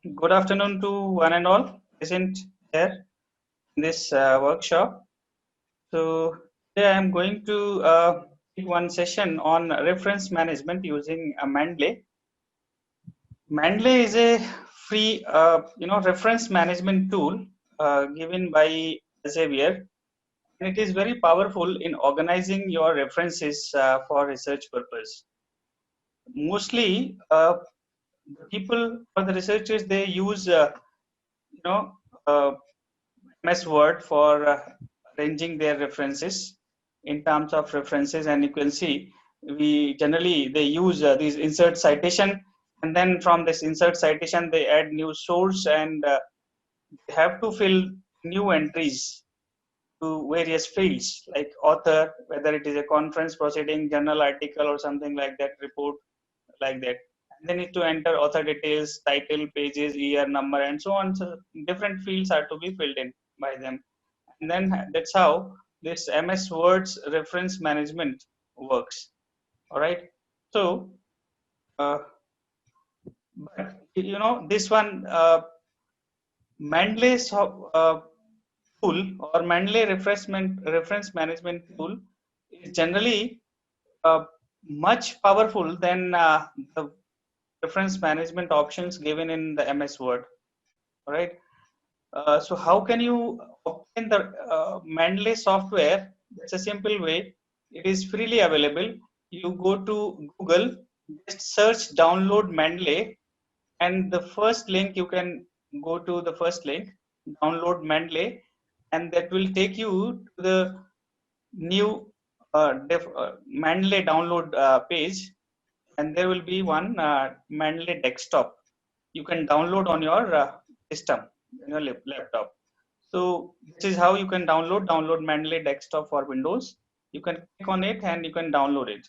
Good afternoon to one and all present here in this workshop. So today I am going to take one session on reference management using Mendeley. Mendeley is a free, reference management tool given by Elsevier, and it is very powerful in organizing your references for research purpose. Mostly, the people or the researchers they use, you know. Uh, MS Word for arranging their references in terms of references, and you can see we generally they use these insert citation, and then from this insert citation they add new source, and they have to fill new entries to various fields like author, whether it is a conference proceeding, journal article, or something like that, report like that. And they need to enter author details, title, pages, year, number, and so on. So different fields are to be filled in by them, and then that's how this MS Words reference management works. All right. So, uh, but this one Mendeley tool or Mendeley reference management tool is generally uh, much powerful than the reference management options given in the MS Word. All right. So how can you obtain the Mendeley software? It's a simple way. It is freely available. You go to Google, just search download Mendeley, and the first link you can go to the first link, download Mendeley, and that will take you to the new Mendeley download page, and there will be one Mendeley desktop. You can download on your system, your laptop. So this is how you can download Mendeley desktop for Windows. You can click on it and you can download it.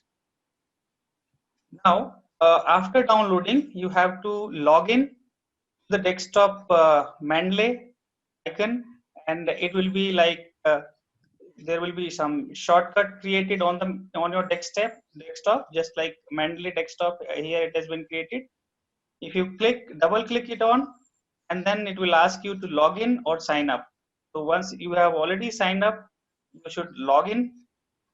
Now, after downloading, you have to log in to the desktop Mendeley icon, and it will be like there will be some shortcut created on your desktop, just like Mendeley desktop here it has been created. If you double click it on, and then it will ask you to log in or sign up. So once you have already signed up, you should log in,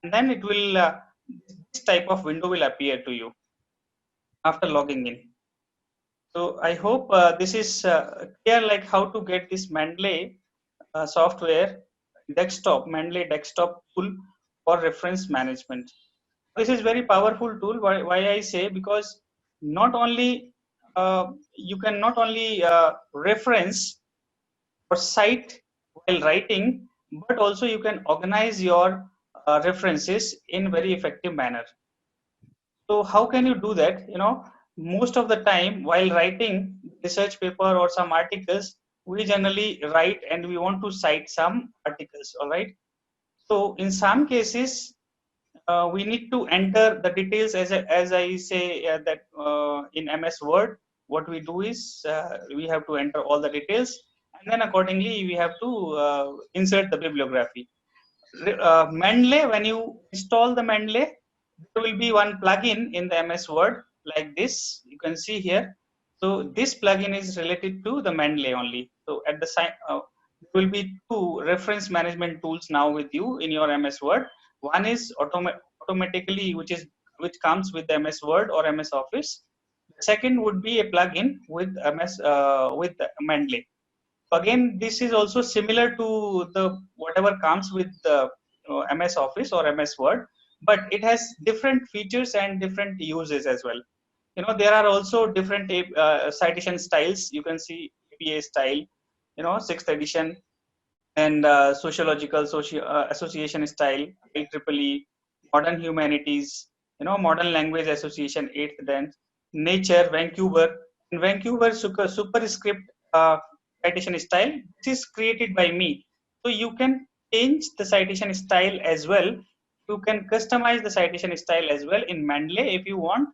and then it will this type of window will appear to you after logging in. So I hope this is clear, like how to get this Mendeley software Mendeley desktop tool for reference management. This is very powerful tool. Why I say, because not only you can not only reference or cite while writing, but also you can organize your references in very effective manner. So how can you do that? Most of the time while writing research paper or some articles, we generally write and we want to cite some articles. All right. So in some cases, we need to enter the details as I say that in MS Word. What we do is we have to enter all the details, and then accordingly we have to insert the bibliography. Mendeley, when you install the Mendeley, there will be one plugin in the MS Word like this. You can see here. So this plugin is related to the Mendeley only. So at the side, there will be two reference management tools now with you in your MS Word. One is automatically, which comes with MS Word or MS Office. The second would be a plugin with with Mendeley. Again, this is also similar to the whatever comes with the MS Office or MS Word, but it has different features and different uses as well. There are also different citation styles. You can see APA style, sixth edition, and sociological association style, IEEE, modern humanities, modern language association, eighth then, nature, Vancouver, and Vancouver superscript citation style. This is created by me. So you can change the citation style as well. You can customize the citation style as well in Mendeley if you want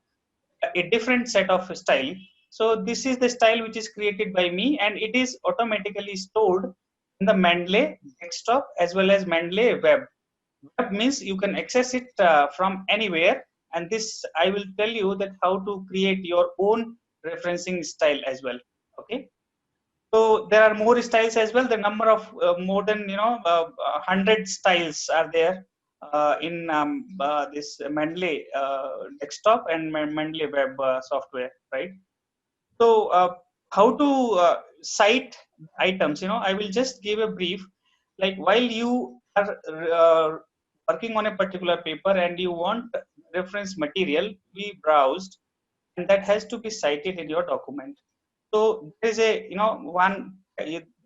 a different set of style. So this is the style which is created by me, and it is automatically stored in the Mendeley desktop as well as Mendeley web. Web means you can access it from anywhere, and this I will tell you that how to create your own referencing style as well. Okay. So there are more styles as well. The number of more than 100 styles are there in this Mendeley desktop and Mendeley web software, right? So how to cite items? I will just give a brief. Like while you are working on a particular paper and you want reference material to be browsed, and that has to be cited in your document. So there is a one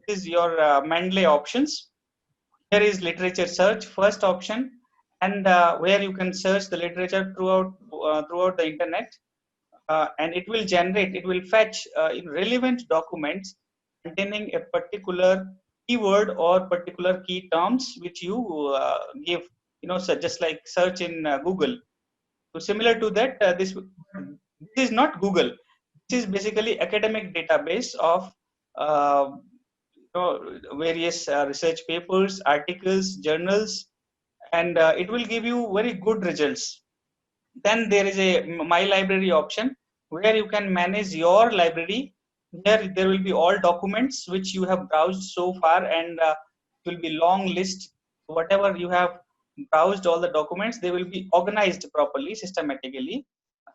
is your Mendeley options. Here is literature search, first option, and where you can search the literature throughout the internet, and it will fetch relevant documents containing a particular keyword or particular key terms which you give, so just like search in Google. So similar to that, this is not Google. This is basically academic database of uh, various research papers, articles, journals, and it will give you very good results. Then there is a my library option where you can manage your library. Here there will be all documents which you have browsed so far, and it will be long list. Whatever you have browsed, all the documents, they will be organized properly, systematically,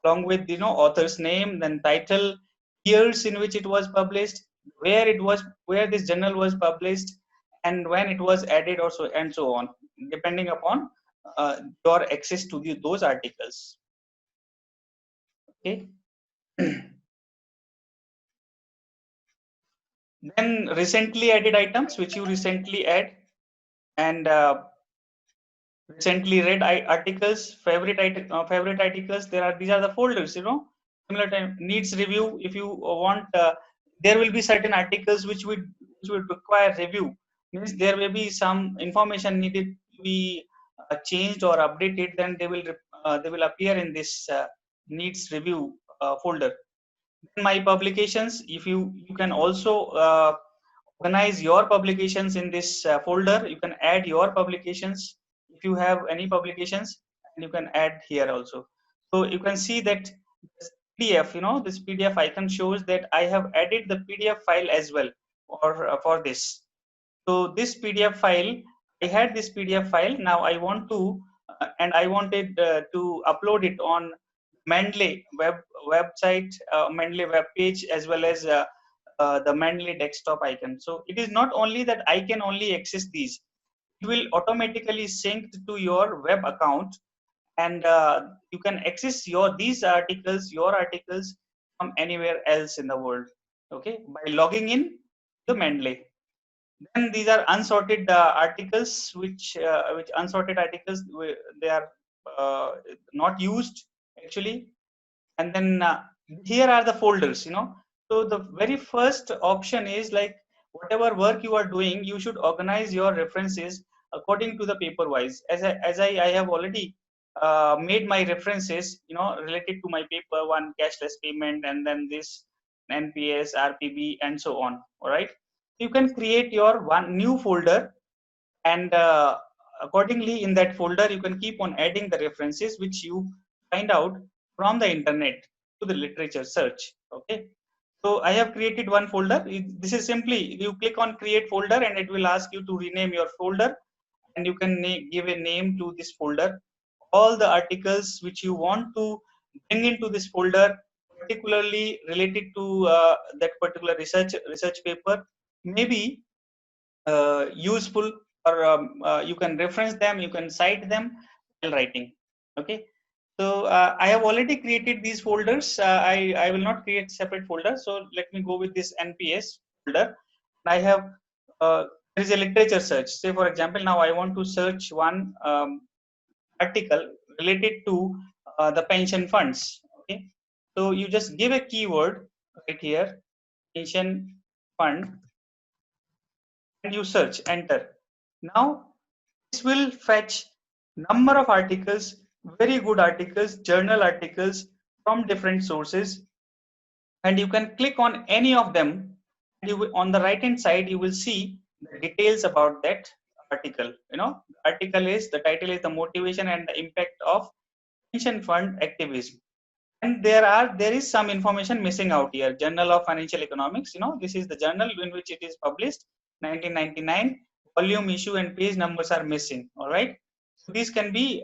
along with author's name, then title, years in which it was published, where this journal was published, and when it was added, also, and so on, depending upon your access to those articles. Okay. Then recently added items which you recently add, and recently read articles, favorite articles. These are the folders. Similar time needs review. If you want, there will be certain articles which would require review. Means there may be some information needed to be changed or updated. Then they will appear in this needs review folder. My publications, if you can also organize your publications in this folder. You can add your publications if you have any publications, and you can add here also. So you can see that this PDF, this PDF icon shows that I have added the PDF file as well for this. So this PDF file, I had this PDF file. Now I want to and I wanted to upload it on Mendeley website, Mendeley web page, as well as the Mendeley desktop icon. So it is not only that I can only access these; it will automatically sync to your web account, and you can access your articles from anywhere else in the world. Okay, by logging in to Mendeley. Then these are unsorted articles, which unsorted articles, they are not used actually. And then here are the folders. So the very first option is like whatever work you are doing, you should organize your references according to the paper wise. As I have already made my references, related to my paper one, cashless payment, and then this NPS, RPB, and so on. All right. You can create your one new folder, and accordingly in that folder you can keep on adding the references which you find out from the internet to the literature search. Okay. So I have created one folder. This is simply, you click on create folder and it will ask you to rename your folder, and you can give a name to this folder. All the articles which you want to bring into this folder, particularly related to that particular research paper, maybe useful, or you can reference them, you can cite them while writing. Okay. So I have already created these folders. I will not create separate folders. So let me go with this NPS folder. I have there is a literature search. Say for example, now I want to search one article related to the pension funds. Okay. So you just give a keyword right here, pension fund, and you search enter. Now this will fetch number of articles, very good articles, journal articles from different sources, and you can click on any of them, and on the right hand side you will see the details about that article. The title is the motivation and the impact of pension fund activism. and there is some information missing out here. Journal of Financial Economics, this is the journal in which it is published, 1999. Volume, issue, and page numbers are missing. All right, so these can be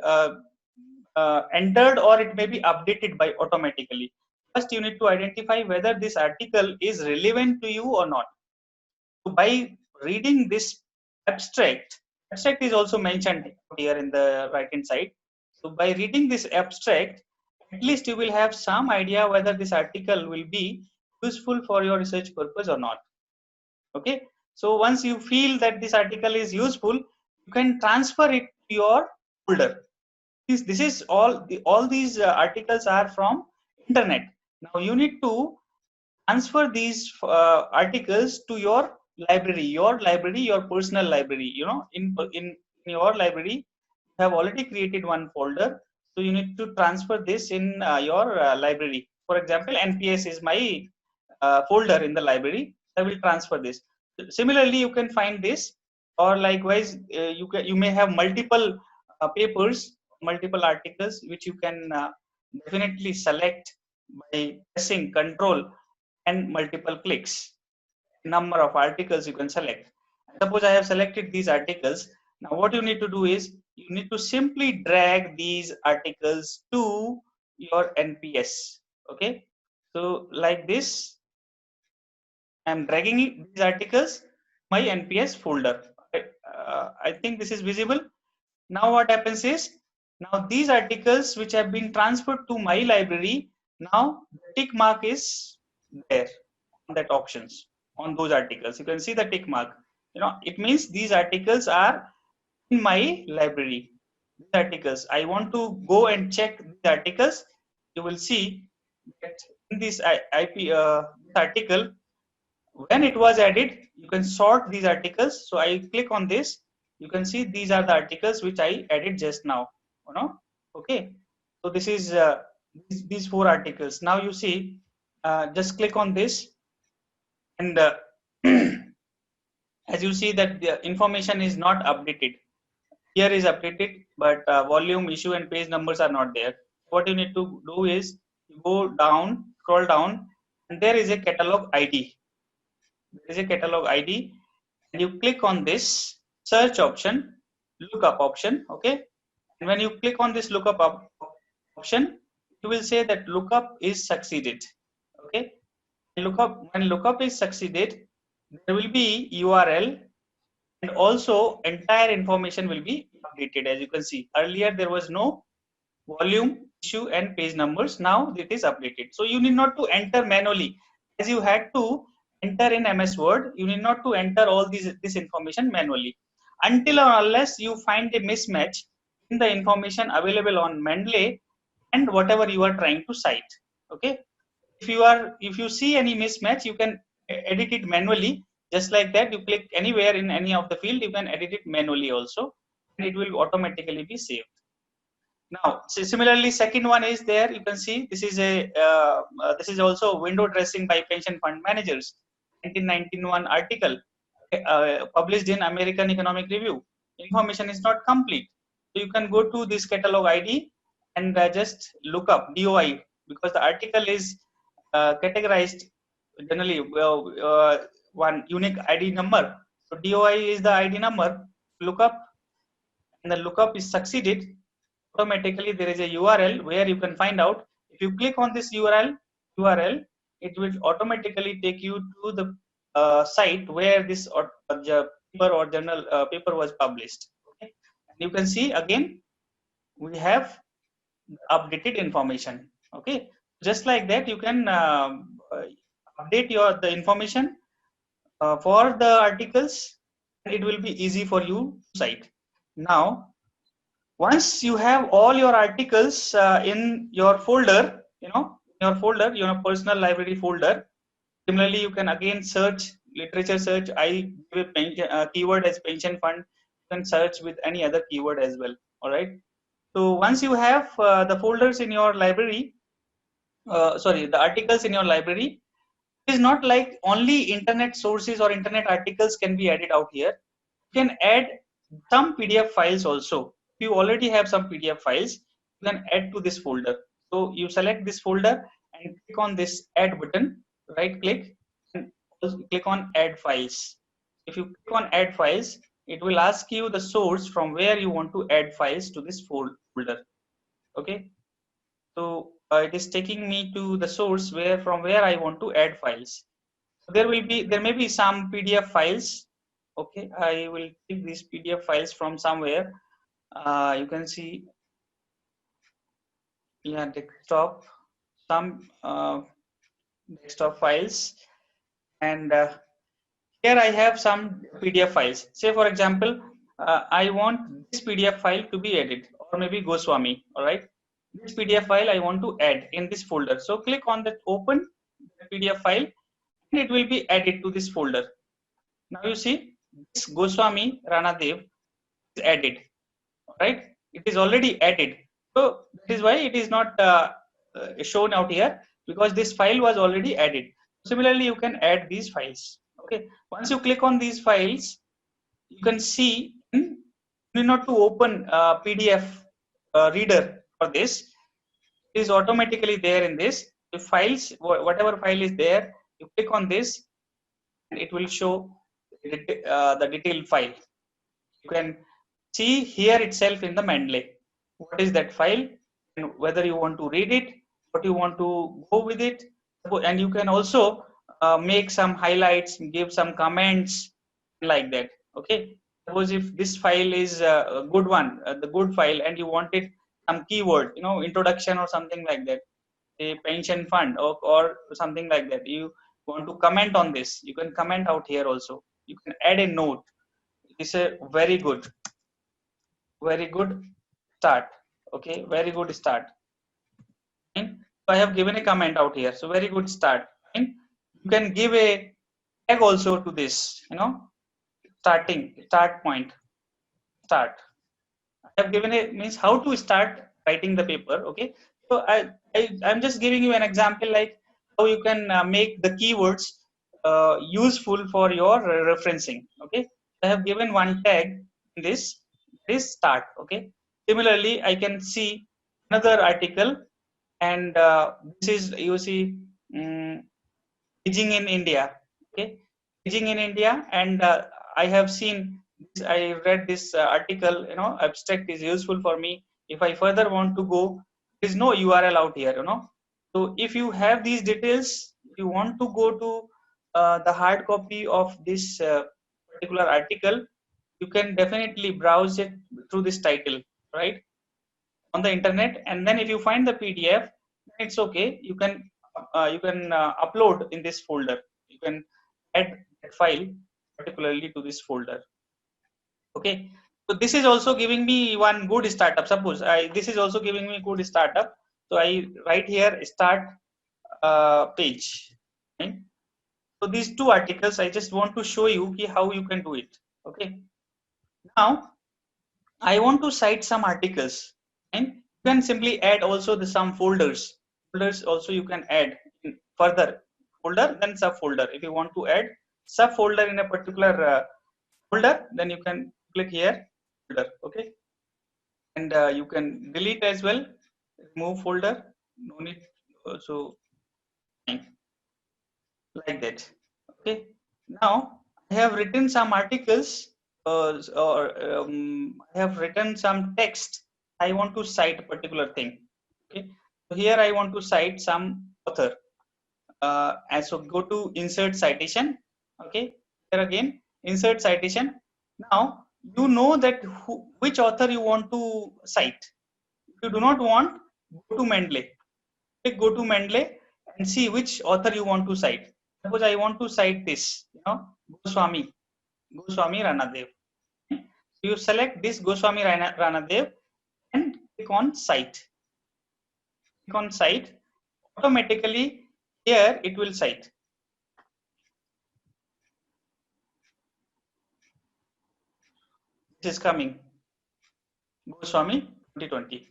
entered, or it may be updated by automatically. First, you need to identify whether this article is relevant to you or not. So by reading this abstract is also mentioned here in the right hand side. So by reading this abstract, at least you will have some idea whether this article will be useful for your research purpose or not. Okay, so once you feel that this article is useful, you can transfer it to your folder. This is all these articles are from internet. Now you need to transfer these articles to your library, your personal library. In your library, you have already created one folder, so you need to transfer this in your library. For example, NPS is my folder in the library. I will transfer this. Similarly, you can find this, or likewise, you may have multiple papers, multiple articles, which you can definitely select by pressing control and multiple clicks. Number of articles you can select. Suppose I have selected these articles. Now what you need to do is you need to simply drag these articles to your NPS. Okay, so like this, I'm dragging these articles my NPS folder. I think this is visible. Now what happens is, now these articles which have been transferred to my library, now the tick mark is there on that options, on those articles. You can see the tick mark. It means these articles are in my library. These articles, I want to go and check these articles. You will see that in this article, when it was added, you can sort these articles. So I click on this. You can see these are the articles which I added just now. Okay, so this is these 4 articles. Now you see, just click on this, and as you see that the information is not updated. Here is updated, but volume, issue, and page numbers are not there. What you need to do is you go down, scroll down, and there is a catalog ID. There is a catalog ID, and you click on this search option, lookup option. Okay, and when you click on this lookup option, it will say that lookup is succeeded. Okay, when lookup is succeeded, there will be URL, and also entire information will be updated. As you can see, earlier there was no volume, issue, and page numbers. Now it is updated. So you need not to enter manually, as you had to enter in MS Word. You need not to enter all this information manually, until or unless you find a mismatch in the information available on Mendeley and whatever you are trying to cite. Okay, if you see any mismatch, you can edit it manually. Just like that, you click anywhere in any of the field, you can edit it manually also, and it will automatically be saved. Now, similarly, second one is there. You can see this is also window dressing by pension fund managers, 1991 article, published in American Economic Review. Information is not complete, so you can go to this catalog ID and just look up DOI, because the article is categorized generally one unique ID number. So DOI is the ID number. Look up, and the lookup is succeeded. Automatically there is a URL where you can find out. If you click on this URL, it will automatically take you to the site where this paper or journal paper was published. Okay, and you can see again we have updated information. Okay, just like that, you can update the information for the articles, and it will be easy for you to cite. Now, once you have all your articles in your folder, your personal library folder. Similarly, you can again search, literature search. I give a keyword as pension fund. You can search with any other keyword as well. All right, so once you have the folders in your library, the articles in your library, it is not like only internet sources or internet articles can be added out here. You can add some PDF files also. If you already have some PDF files, you can add to this folder. So you select this folder and click on this add button, right click, and click on add files. If you click on add files, it will ask you the source from where you want to add files to this folder. Okay, so it is taking me to the source from where I want to add files. There may be some PDF files. Okay, I will take these PDF files from somewhere. You can see, yeah, desktop, some desktop files, and here I have some PDF files. Say for example, I want this PDF file to be added, or maybe Goswami. All right, this PDF file I want to add in this folder. So click on that open PDF file, and it will be added to this folder. Now you see this Goswami Ranadev is added, right? It is already added. So that is why it is not shown out here, because this file was already added. Similarly, you can add these files. Okay. Once you click on these files, you can see you need not to open PDF reader for this. It is automatically there in this. The files, whatever file is there, you click on this, and it will show the detailed file. You can see here itself in the Mendeley what is that file and whether you want to read it, what you want to go with it, and you can also make some highlights, give some comments like that. Okay, suppose if this file is a good one, the good file, and you wanted some keyword, introduction or something like that, a pension fund, or something like that, you want to comment on this, you can comment out here also. You can add a note. It's a very good start. Okay, very good start. Fine. So I have given a comment out here, so very good start. Fine. You can give a tag also to this, start point, start. I have given a means how to start writing the paper. Okay, so I'm just giving you an example, like how you can make the keywords useful for your referencing. Okay, I have given one tag in this start. Okay, similarly I can see another article, and this is, you see, aging in India. Okay, aging in India, and I have seen this, I read this article. Abstract is useful for me. If I further want to go, there is no URL out here. So if you have these details, if you want to go to the hard copy of this particular article, you can definitely browse it through this title, right, on the internet, and then if you find the PDF, it's okay. You can upload in this folder. You can add that file particularly to this folder. Okay, so this is also giving me one good startup. Suppose this is also giving me good startup. So I write here start page. Right? So these two articles, I just want to show you how you can do it. Okay, now I want to cite some articles, and you can simply add also some folders. Folders also you can add in further folder, then subfolder. If you want to add subfolder in a particular folder, then you can click here folder. Okay, and you can delete as well. Remove folder. No need. So like that. Okay. Now I have written some articles, or I have written some text. I want to cite a particular thing. Okay. So here I want to cite some author. And so go to insert citation. Okay. Here again, insert citation. Now you know that which author you want to cite. If you do not want, go to Mendeley. Go to Mendeley and see which author you want to cite. Suppose I want to cite this, Goswami Ranadev. So you select this Goswami Ranadev and click on cite. Click on cite. Automatically here it will cite. This is coming Goswami 2020,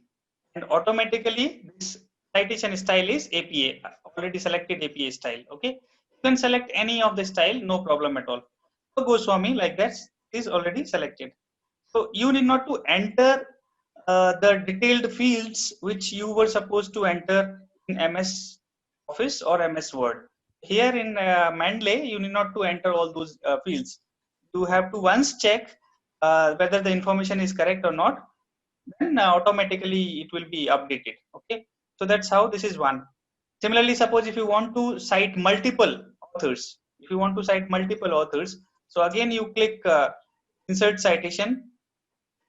and automatically this citation style is APA. Already selected APA style. Okay, you can select any of the style, no problem at all. So Goswami, like that, is already selected. So you need not to enter the detailed fields which you were supposed to enter in MS Office or MS Word. Here in Mendeley, you need not to enter all those fields. You have to once check whether the information is correct or not, then automatically it will be updated. Okay, so that's how this is one. Similarly, suppose if you want to cite multiple authors, so again you click insert citation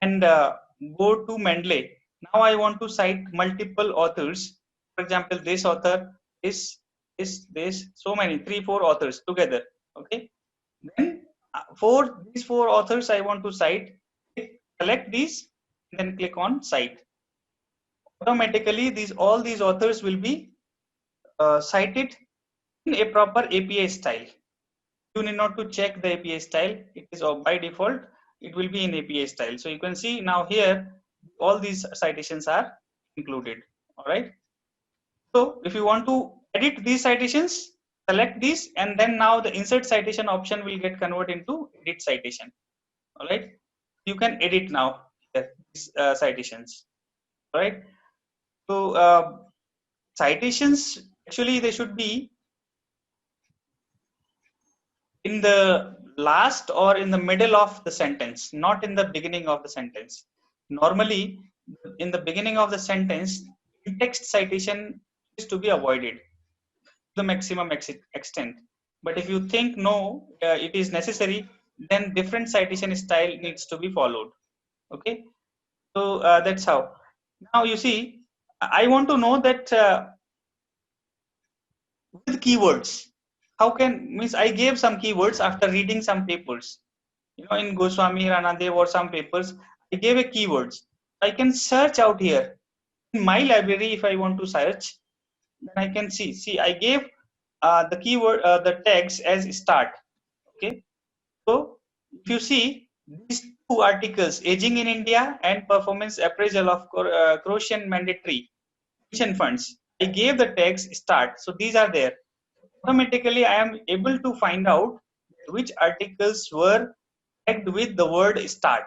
and go to Mendeley. Now I want to cite multiple authors. For example, this author, this, so many, 3, 4 authors together. Okay. Then for these 4 authors I want to cite, select these, then click on cite. Automatically, all these authors will be cited in a proper API style. You need not to check the API style. It is by default. It will be in API style. So you can see now here, all these citations are included. All right. So if you want to edit these citations, select these, and then now the insert citation option will get converted into edit citation. All right. You can edit now these citations. All right. So citations, actually they should be in the last or in the middle of the sentence, not in the beginning of the sentence. Normally, in the beginning of the sentence, in-text citation is to be avoided to the maximum extent. But if you think no, it is necessary, then different citation style needs to be followed. Okay, so that's how. Now you see, I want to know that with keywords, how can, means I gave some keywords after reading some papers, in Goswami, Ranadev or some papers, I gave a keywords. I can search out here in my library. If I want to search, then I can see I gave the keyword, the tags as start. Okay, so if you see these 2 articles, aging in India and performance appraisal of Croatian mandatory pension funds, I gave the tags start. So these are there. Automatically I am able to find out which articles were tagged with the word start.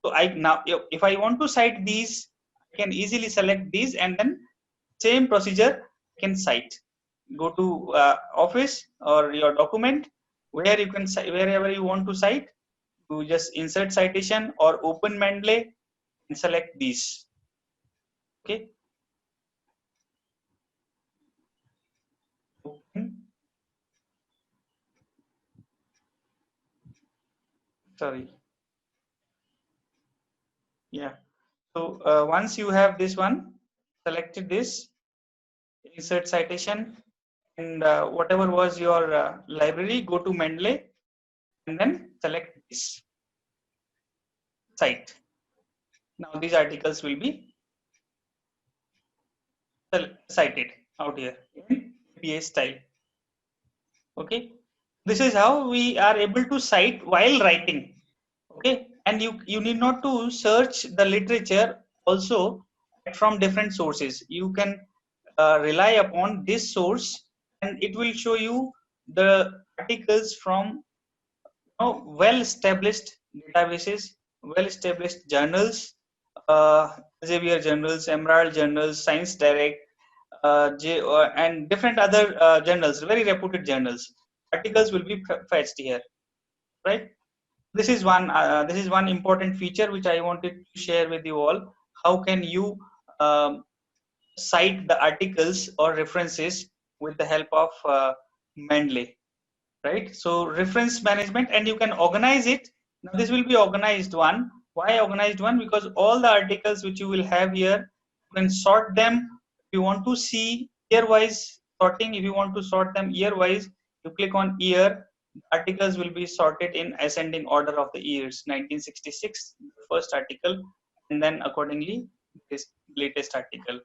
So I now, if I want to cite these, I can easily select these, and then same procedure I can cite. Go to Office or your document, where you can wherever you want to cite, you just insert citation or open Mendeley and select these. Okay. Sorry. Yeah. So once you have this one, selected this, insert citation, and whatever was your library, go to Mendeley and then select this cite. Now these articles will be cited out here in API style. Okay, this is how we are able to cite while writing. Okay, and you need not to search the literature also from different sources. You can rely upon this source, and it will show you the articles from well-established databases, well-established journals, Elsevier journals, Emerald journals, Science Direct, and different other journals, very reputed journals. Articles will be fetched here, right? This is one important feature which I wanted to share with you all. How can you um, cite the articles or references with the help of Mendeley? Right? So reference management, and you can organize it. Now this will be organized one. Why organized one? Because all the articles which you will have here, you can sort them. If you want to see year wise sorting, if you want to sort them year wise, you click on year. Articles will be sorted in ascending order of the years. 1966, the first article, and then accordingly this latest article.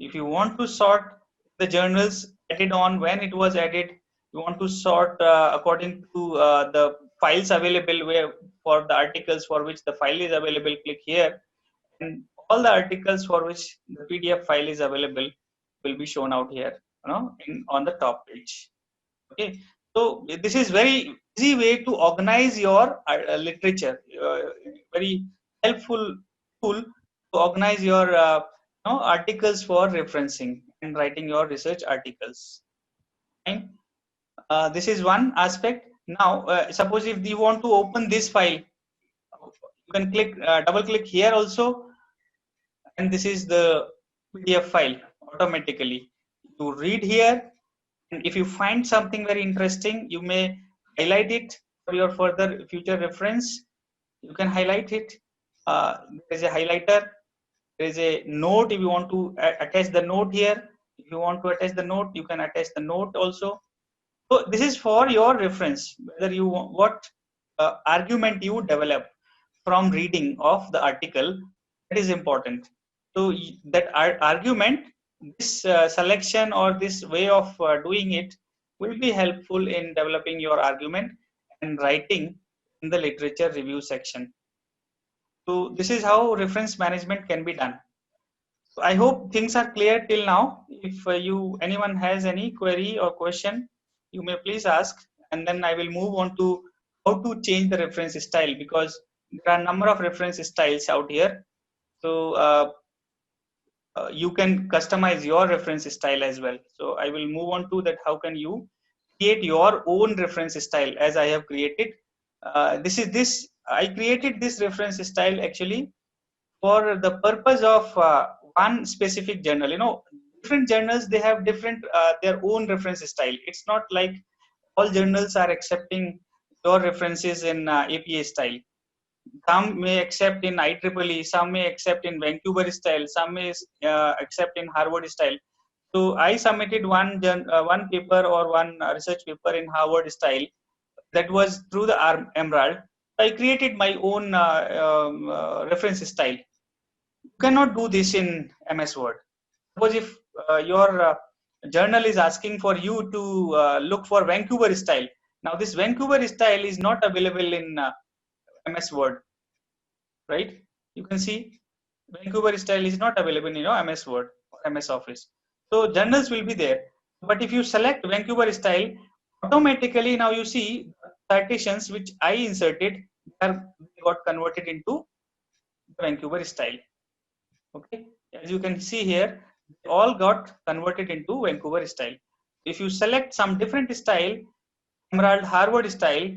If you want to sort the journals added on when it was added, you want to sort according to the files available, where for the articles for which the file is available, click here, and all the articles for which the PDF file is available will be shown out here, on the top page. Okay, so this is very easy way to organize your literature, very helpful tool to organize your articles for referencing and writing your research articles. Fine. This is one aspect. Now, suppose if you want to open this file, you can click double click here also, and this is the PDF file automatically. You read here, and if you find something very interesting, you may highlight it for your further future reference. You can highlight it. There is a highlighter. There is a note. If you want to attach the note here, if you want to attach the note, you can attach the note also. So this is for your reference, whether you what argument you develop from reading of the article, that is important. So that argument, this selection or this way of doing it will be helpful in developing your argument and writing in the literature review section. So this is how reference management can be done. So I hope things are clear till now. If anyone has any query or question, you may please ask, and then I will move on to how to change the reference style, because there are a number of reference styles out here. So you can customize your reference style as well. So I will move on to that. How can you create your own reference style as I have created? I created this reference style actually for the purpose of one specific journal. Different journals, they have different their own reference style. It's not like all journals are accepting your references in APA style. Some may accept in IEEE, some may accept in Vancouver style, some may accept in Harvard style. So I submitted one paper or one research paper in Harvard style. That was through the Emerald. I created my own reference style. You cannot do this in MS Word. Suppose if your journal is asking for you to look for Vancouver style. Now this Vancouver style is not available in MS Word, right? You can see Vancouver style is not available in MS Word or MS Office. So journals will be there. But if you select Vancouver style, automatically now you see citations which I inserted got converted into Vancouver style. Okay, as you can see here, they all got converted into Vancouver style. If you select some different style, Emerald, Harvard style,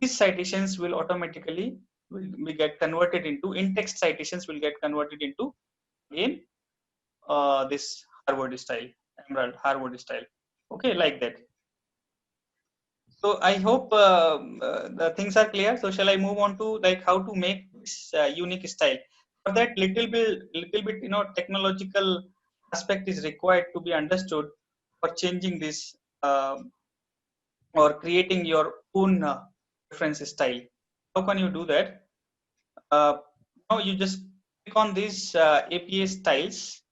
these citations will automatically will get converted into in-text citations will get converted into in this Harvard style, Emerald, Harvard style. Okay, like that. So I hope the things are clear. So shall I move on to like how to make this unique style? For that, little bit, technological aspect is required to be understood for changing this or creating your own reference style. How can you do that? Now you just click on these APA styles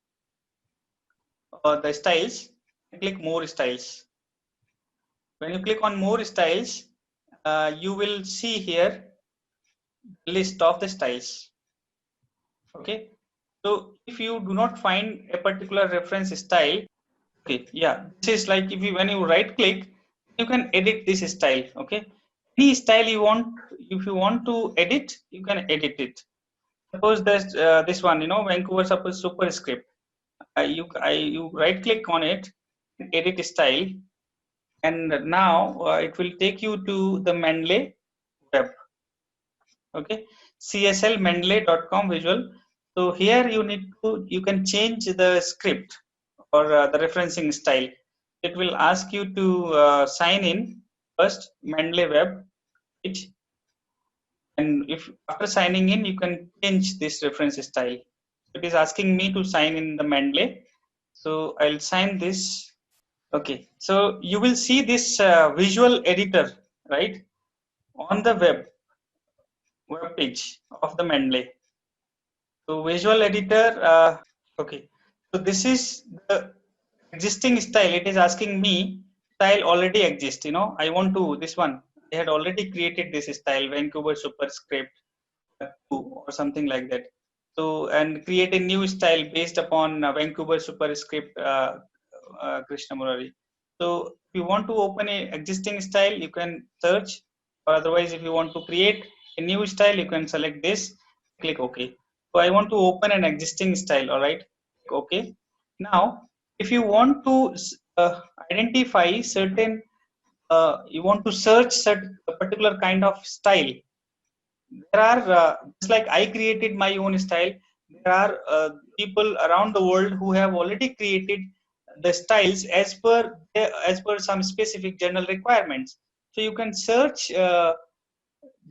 or the styles, and click more styles. When you click on more styles, you will see here list of the styles. Okay, so if you do not find a particular reference style, okay, yeah, this is like when you right click, you can edit this style. Okay, any style you want, if you want to edit, you can edit it. Suppose there's this one, Vancouver superscript. You right click on it, edit style, and now it will take you to the Mendeley web. Okay, cslmendeley.com visual. So here you can change the script or the referencing style. It will ask you to sign in first, Mendeley web page, and if after signing in you can change this reference style. It is asking me to sign in the Mendeley, so I'll sign this. Okay, so you will see this visual editor right on the web page of the Mendeley. So visual editor, okay. So this is the existing style. It is asking me style already exists. I want to this one. I had already created this style, Vancouver superscript 2 or something like that. So and create a new style based upon Vancouver superscript Krishna Murari. So if you want to open a existing style, you can search, or otherwise if you want to create a new style, you can select this, click OK. So I want to open an existing style. All right. Okay. Now, if you want to identify certain, you want to search a particular kind of style. There are just like I created my own style. There are people around the world who have already created the styles as per some specific journal requirements. So you can search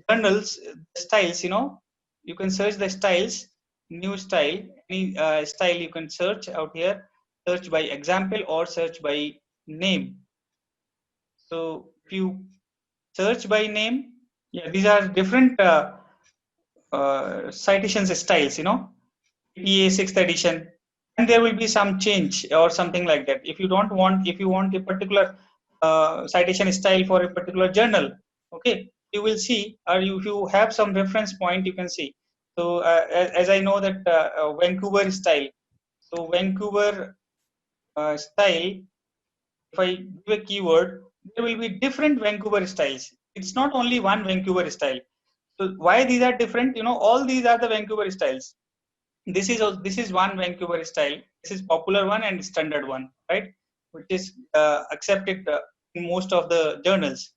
journals styles. You can search the styles, new style, any style you can search out here. Search by example or search by name. So if you search by name, yeah, these are different citations styles, APA 6th edition, and there will be some change or something like that. If you want a particular citation style for a particular journal, okay, you will see, or if you have some reference point, you can see. So as I know that Vancouver style, so Vancouver style, if I give a keyword, there will be different Vancouver styles. It's not only one Vancouver style. So why these are different? All these are the Vancouver styles. This is one Vancouver style. This is popular one and standard one, right? Which is accepted in most of the journals.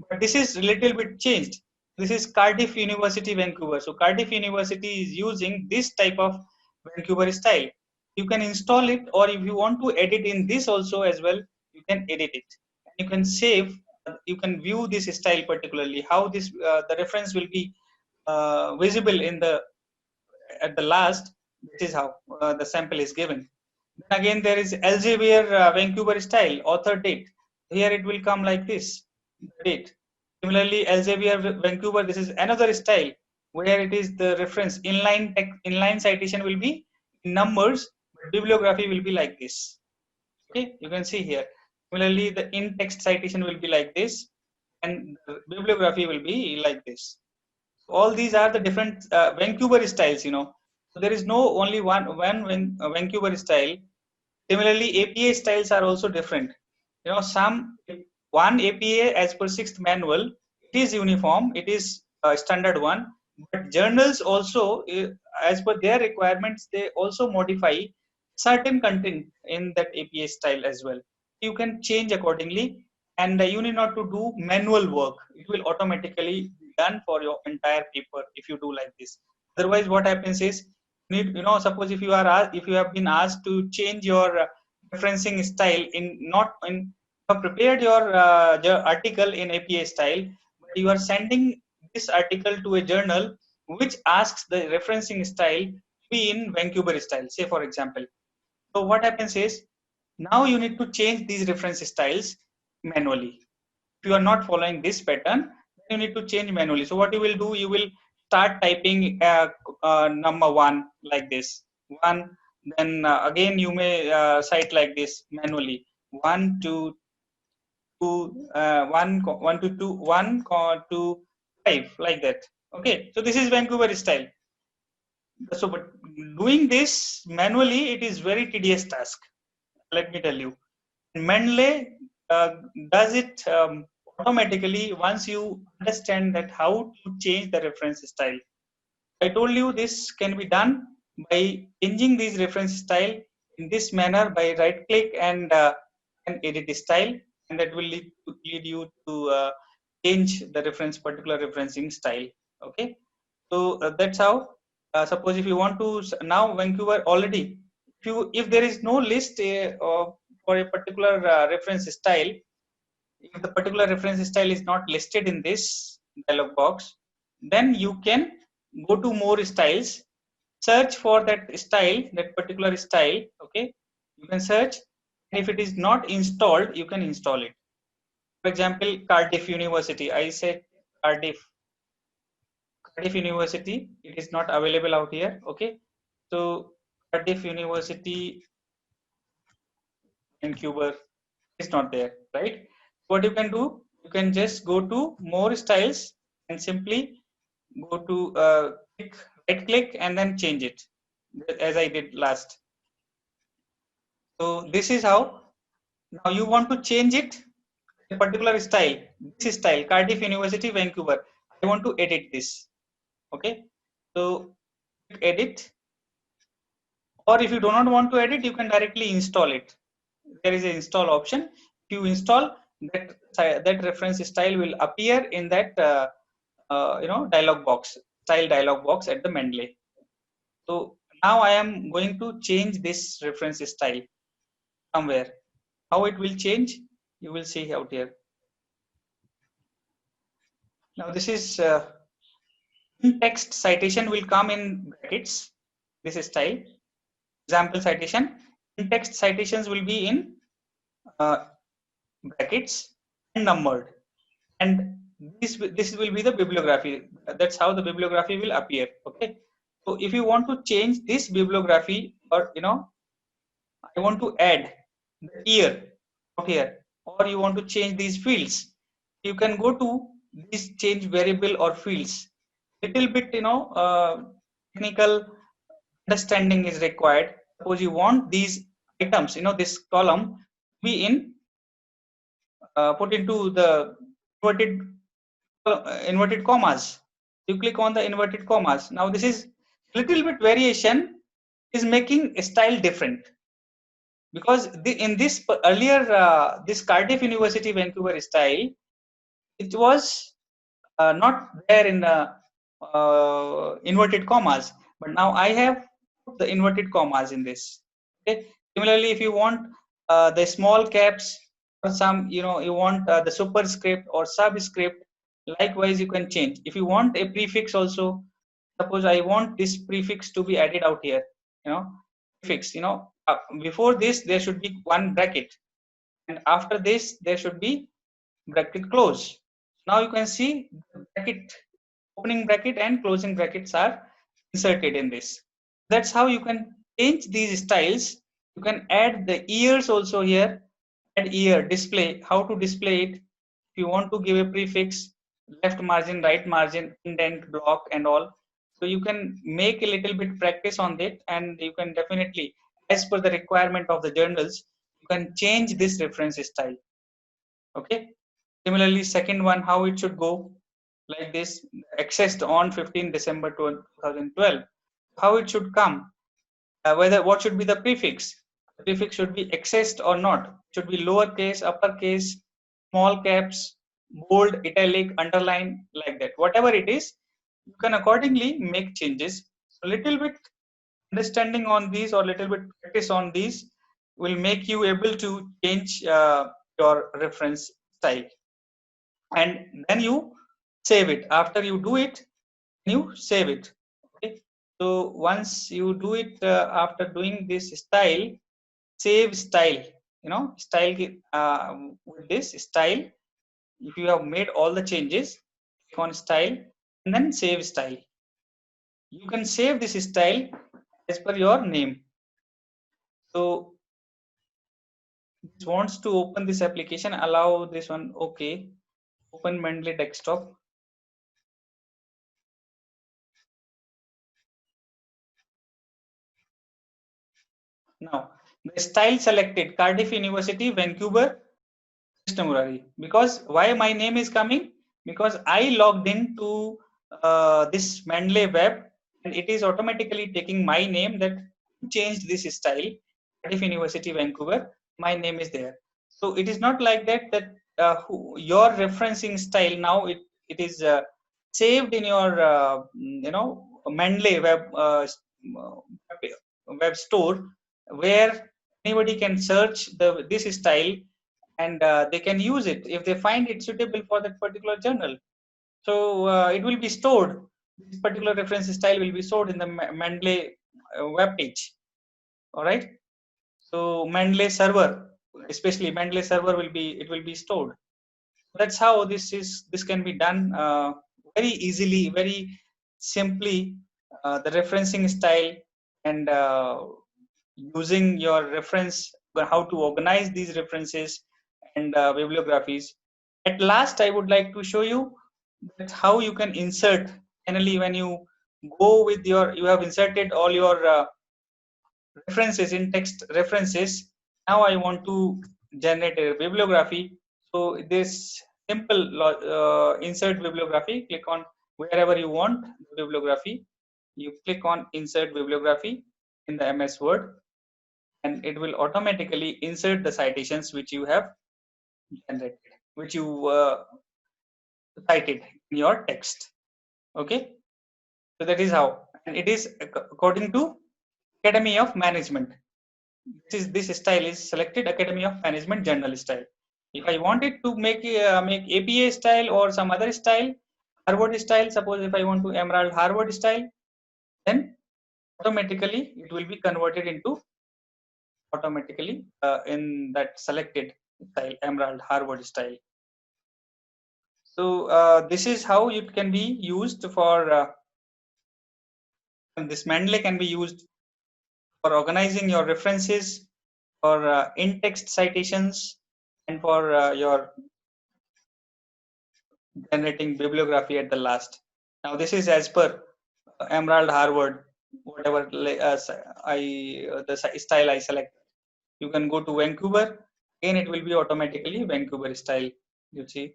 But this is a little bit changed. This is Cardiff University Vancouver. So Cardiff University is using this type of Vancouver style. You can install it, or if you want to edit in this also as well, you can edit it. And you can save. You can view this style particularly. How this the reference will be visible in the at the last. This is how the sample is given. Then again, there is Elsevier Vancouver style, author date. Here it will come like this, date. Similarly, Elsevier Vancouver, this is another style where it is the reference. Inline citation will be in numbers, but bibliography will be like this. Okay, you can see here. Similarly, the in-text citation will be like this, and the bibliography will be like this. All these are the different Vancouver styles. So there is no only one Vancouver style. Similarly, APA styles are also different. Some one APA as per sixth manual, it is uniform, it is standard one. But journals also, as per their requirements, they also modify certain content in that APA style as well. You can change accordingly, and you need not to do manual work. It will automatically be done for your entire paper if you do like this. Otherwise, what happens is, suppose if if you have been asked to change your referencing style in not in you have prepared your article in APA style, but you are sending this article to a journal which asks the referencing style to be in Vancouver style, say for example. So what happens is, now you need to change these reference styles manually. If you are not following this pattern, you need to change manually. So what you will do, you will start typing number one like this, one. Then again you may cite like this manually, one, two, two, one to two, to five, like that. Okay, so this is Vancouver style. So, but doing this manually, it is very tedious task. Let me tell you. Mendeley does it automatically once you understand that how to change the reference style. I told you this can be done by changing this reference style in this manner by right click and edit style, and that will lead you to change the particular referencing style. Okay, so that's how. Suppose if you want to now Vancouver already, if there is no list for a particular reference style, if the particular reference style is not listed in this dialog box, then you can go to more styles, search for that style, that particular style. Okay, you can search, and if it is not installed, you can install it. For example, Cardiff University. I said Cardiff University. It is not available out here. Okay, so Cardiff University Vancouver is not there, right? What you can do, you can just go to more styles and simply go to right click and then change it, as I did last. So this is how. Now you want to change it, a particular style. This style, Cardiff University Vancouver. I want to edit this. Okay, so click edit, or if you do not want to edit, you can directly install it. There is an install option. If you install, that reference style will appear in that dialog box, style dialog box at the Mendeley. So now I am going to change this reference style somewhere. How it will change, you will see out here. Now this is in-text citation will come in brackets, this style. Example citation. In-text citations will be in brackets and numbered. And this will be the bibliography. That's how the bibliography will appear. Okay. So if you want to change this bibliography, or I want to add the year out here, or you want to change these fields, you can go to this change variable or fields. Little bit technical understanding is required. Suppose you want these items, this column be in put into the inverted commas. You click on the inverted commas. Now this is little bit variation is making a style different, because in this earlier this Cardiff University Vancouver style, it was not there in inverted commas, but now I have put the inverted commas in this. Okay. Similarly, if you want the small caps, or some you want the superscript or subscript, likewise you can change. If you want a prefix also, suppose I want this prefix to be added out here, prefix, before this there should be one bracket, and after this there should be bracket close. Now you can see the bracket, opening bracket and closing brackets are inserted in this. That's how you can change these styles. You can add the years also here, add year, display, how to display it. If you want to give a prefix, left margin, right margin, indent, block and all. So you can make a little bit practice on that, and you can definitely, as per the requirement of the journals, you can change this reference style. Okay. Similarly, second one, how it should go like this, accessed on 15 December 2012. How it should come, what should be the prefix? The prefix should be accessed or not. It should be lowercase, uppercase, small caps, bold, italic, underline, like that. Whatever it is, you can accordingly make changes. A little bit understanding on these, or little bit practice on these, will make you able to change your reference style. And then you save it. After you do it, you save it. Okay. So once you do it, after doing this style, save style, style with this style. If you have made all the changes, click on style and then save style. You can save this style as per your name. So this wants to open this application, allow this one. Okay. Open Mendeley desktop. Now the style selected, Cardiff University, Vancouver, Krishnamurari. Because why my name is coming? Because I logged into this Mendeley web, and it is automatically taking my name, that changed this style. Cardiff University, Vancouver, my name is there. So it is not like that your referencing style now it is saved in your Mendeley web store, where anybody can search this style, and they can use it if they find it suitable for that particular journal. So it will be stored. This particular reference style will be stored in the Mendeley web page. All right. So Mendeley server, especially Mendeley server, will be stored. That's how this can be done very easily, very simply. The referencing style, and using your reference, how to organize these references and bibliographies. At last, I would like to show you that how you can insert. Finally, when you go with you have inserted all your references in text references. Now I want to generate a bibliography. So this simple insert bibliography, click on wherever you want the bibliography. you click on insert bibliography in the MS Word, and it will automatically insert the citations which you have generated, which you cited in your text. Okay, so that is how, and it is according to Academy of Management. This style is selected Academy of Management journal style. If I wanted to make APA style or some other style, Harvard style, suppose if I want to Emerald Harvard style, then automatically it will be converted into automatically in that selected style, Emerald Harvard style. So this is how it can be used for this Mendeley can be used for organizing your references, for in-text citations, and for your generating bibliography at the last. Now this is as per Emerald Harvard, whatever the style I select. You can go to Vancouver, again it will be automatically Vancouver style. You see.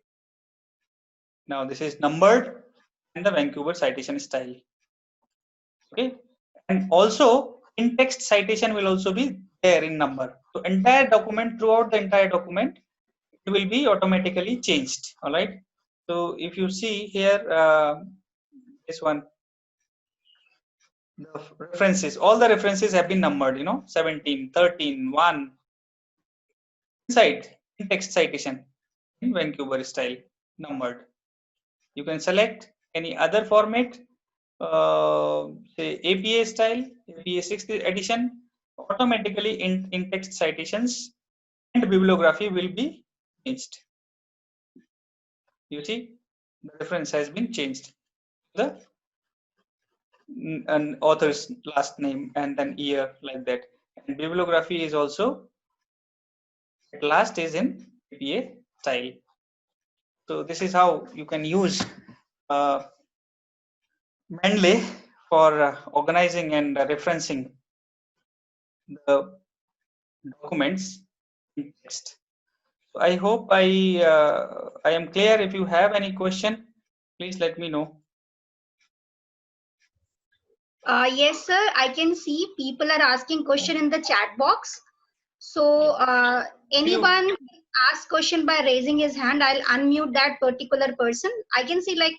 Now this is numbered and the Vancouver citation style. Okay, and also in-text citation will also be there in number. So entire document, throughout the entire document, it will be automatically changed. All right. So if you see here, this one, the references, all the references have been numbered. 17, 13, 1. Inside in-text citation in Vancouver style, numbered. You can select any other format, say APA style, APA 6th edition. Automatically in text citations and bibliography will be changed. You see, the reference has been changed. The an author's last name and then year, like that. And bibliography is also at last is in APA style. So this is how you can use Mendeley for organizing and referencing the documents in text. So I hope I am clear. If you have any question, please let me know. Yes, sir. I can see people are asking question in the chat box. So anyone ask question by raising his hand, I'll unmute that particular person. I can see like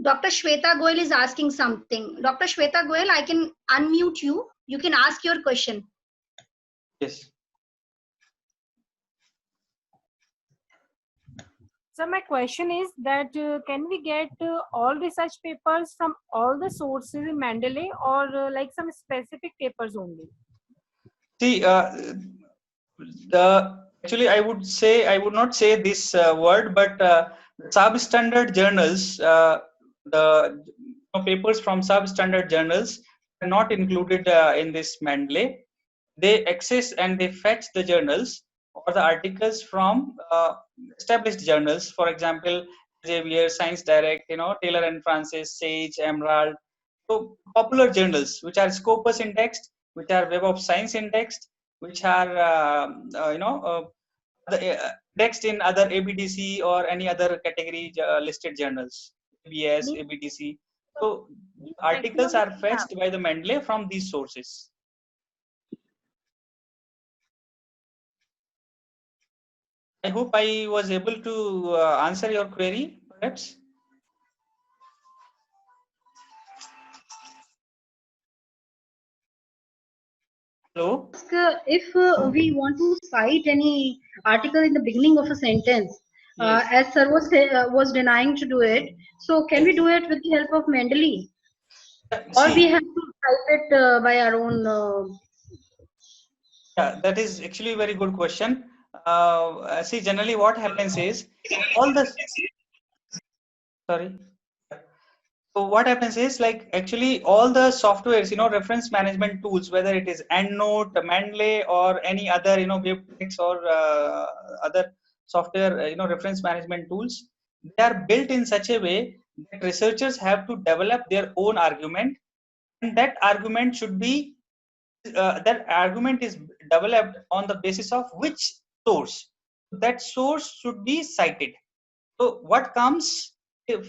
Dr. Shweta Goel is asking something. Dr. Shweta Goel, I can unmute you. You can ask your question. Yes. So my question is that can we get all research papers from all the sources in Mendeley, or like some specific papers only? See, actually I would not say this word, but substandard journals, the papers from substandard journals are not included in this Mendeley. They access and they fetch the journals or the articles from established journals. For example, Xavier, Science Direct, Taylor and Francis, Sage, Emerald. So popular journals which are Scopus indexed, which are Web of Science indexed, which are indexed in other ABDC or any other category listed journals, ABS, ABDC. So articles are fetched by the Mendeley from these sources. I hope I was able to answer your query, perhaps. Hello? If we want to cite any article in the beginning of a sentence, Yes. as sir was denying to do it, so can we do it with the help of Mendeley? Or we have to type it by our own? Yeah, that is actually a very good question. See, generally what happens is all the sorry. So what happens is, like, actually all the softwares, reference management tools, whether it is EndNote, Mendeley, or any other, WebTex or other software, reference management tools, they are built in such a way that researchers have to develop their own argument, and that argument should be that argument is developed on the basis of which source. That source should be cited. So what comes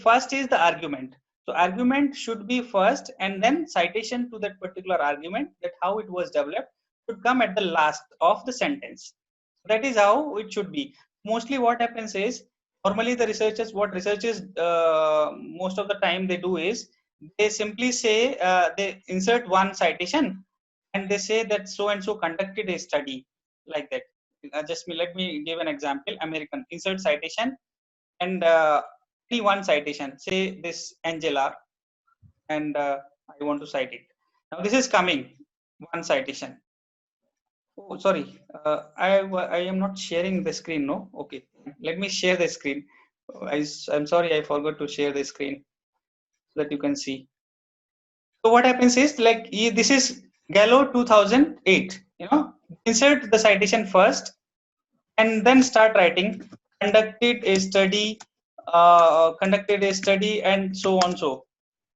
first is the argument. So argument should be first, and then citation to that particular argument, that how it was developed, should come at the last of the sentence. That is how it should be. Mostly what happens is, normally the researchers, what researchers most of the time they do is, they simply say, they insert one citation and they say that so and so conducted a study, like that. Let me give an example. American, insert citation, and only one citation, say this Angela, and I want to cite it. Now this is coming, one citation. Oh, sorry, I am not sharing the screen, no? Okay, let me share the screen. I'm sorry, I forgot to share the screen so that you can see. So what happens is, like, this is Gallo 2008, insert the citation first and then start writing conducted a study, and so on,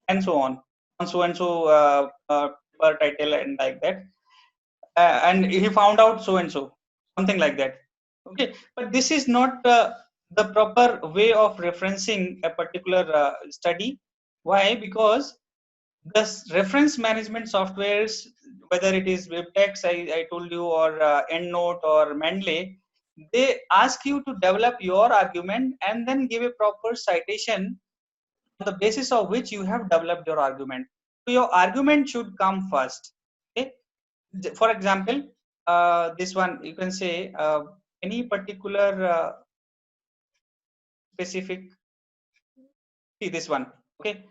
and so on so and so per title, and like that, and he found out so and so, something like that. Okay, but this is not the proper way of referencing a particular study. Why? Because the reference management softwares, whether it is Webtex, I told you, or EndNote or Mendeley, they ask you to develop your argument and then give a proper citation on the basis of which you have developed your argument. So your argument should come first. Okay. For example, this one, you can say any particular specific. See this one. Okay.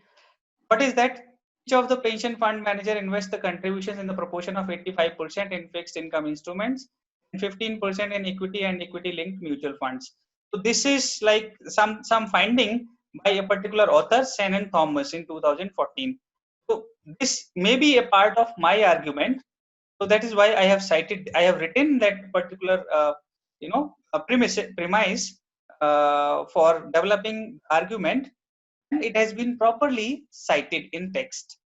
What is that? Each of the pension fund manager invests the contributions in the proportion of 85% in fixed income instruments and 15% in equity and equity linked mutual funds. So this is like some finding by a particular author, Sen and Thomas, in 2014. So this may be a part of my argument. So that is why I have written that particular premise for developing argument, and it has been properly cited in text.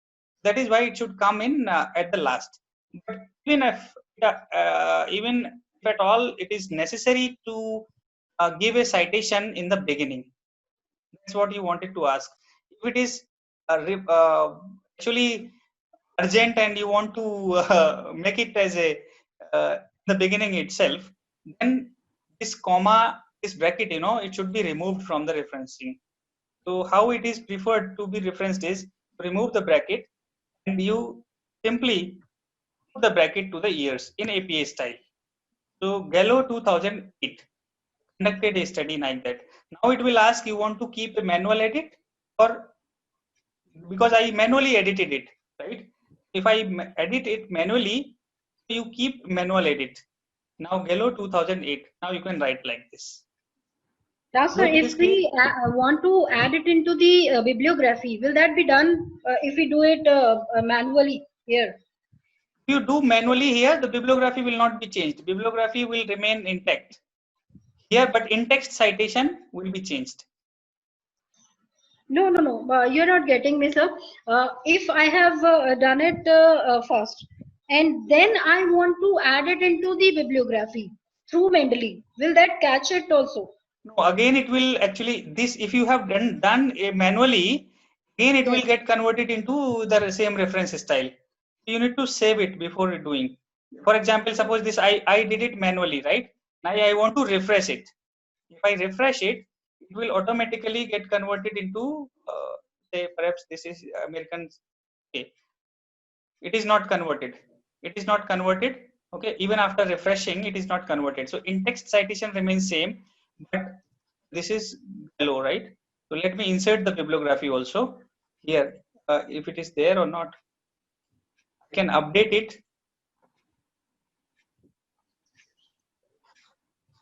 That is why it should come in at the last. But even if at all it is necessary to give a citation in the beginning, that's what you wanted to ask. If it is actually urgent and you want to make it as a the beginning itself, then this comma, this bracket, it should be removed from the referencing. So how it is preferred to be referenced is, remove the bracket and you simply put the bracket to the years in APA style. So Gallo 2008 conducted a study like that. Now it will ask, you want to keep a manual edit, or because I manually edited it, right? If I edit it manually, you keep manual edit. Now Gallo 2008. Now you can write like this. Now, sir, if we want to add it into the bibliography, will that be done if we do it manually here? If you do manually here, the bibliography will not be changed. Bibliography will remain intact here, but in-text citation will be changed. No, no, no. You're not getting me, sir. If I have done it first, and then I want to add it into the bibliography through Mendeley, will that catch it also? No, again it will actually, this, if you have done a manually, again it will get converted into the same reference style. You need to save it before doing. For example, suppose this I did it manually, right? Now I want to refresh it. If I refresh it, it will automatically get converted into say perhaps this is American. Okay, it is not converted. It is not converted. Okay, even after refreshing, it is not converted. So in-text citation remains same, but this is Gallo, right? So let me insert the bibliography also here. If it is there or not, I can update it.